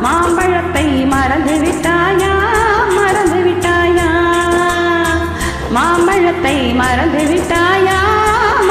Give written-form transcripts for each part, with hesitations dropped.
மாம்பழத்தை மறந்து விட்டாயா, மறந்து விட்டாயா? மாம்பழத்தை மறந்து விட்டாயா,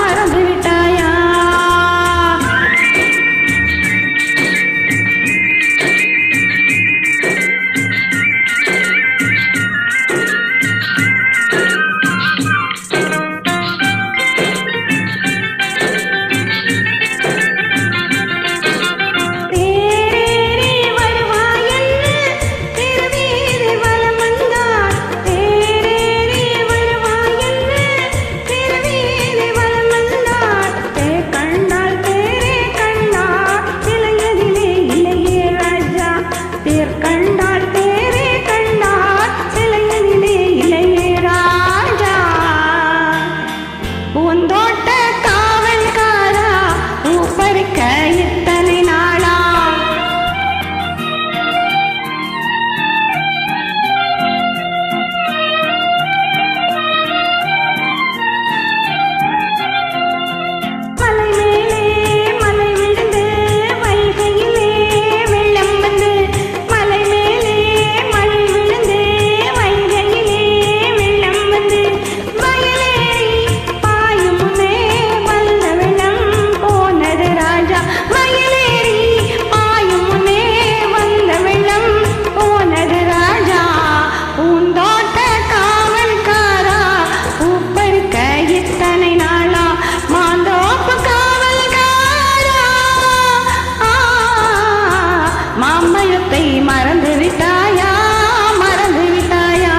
மறந்து விட்டாயா?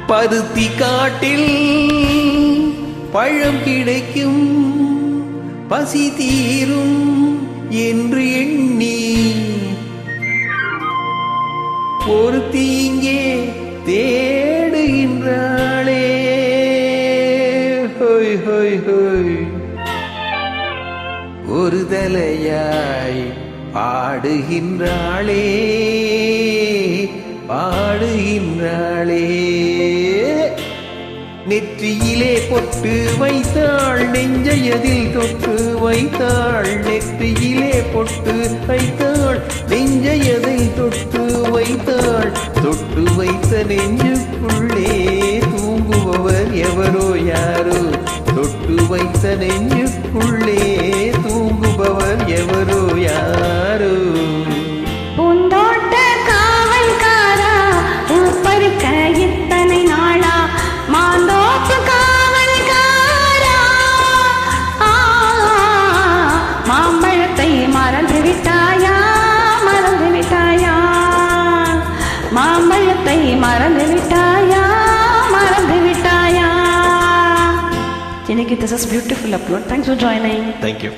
பருத்தி காட்டில் பழம் கிடைக்கும், பசி தீரும் என்று எண்ணி பொருத்தி இங்கே தேடுகின்றாளே. ஹோய் ஹோய் ஹோய், ஒரு தலையாய் பாடுகின்றாளே, பாடுகின்றாளே. நெற்றியிலே பொட்டு வைத்தாள், நெஞ்சையதில் தொட்டு வைத்தாள். நெற்றியிலே பொட்டு வைத்தாள், நெஞ்சையதில் தொட்டு வைத்தாள். தொட்டு வைத்த நெஞ்சுக்குள்ளே தூங்குபவர் எவரோ யாரோ, தொட்டு வைத்த நெஞ்சுக்குள்ளே தூங்குபவர் எவரோ யாரோ. பூந்தோட்ட காவல்காரா, பூப்பறிக்க இத்தனை நாளா? மாந்தோப்பு காவல்காரா, மாம்பழத்தை மறந்து விட்டாயா, மறந்து விட்டாயா? மாம்பழத்தை மறந்து விட்டாயா, மறந்து விட்டாயா? This is beautiful upload. Thanks for joining. Thank you.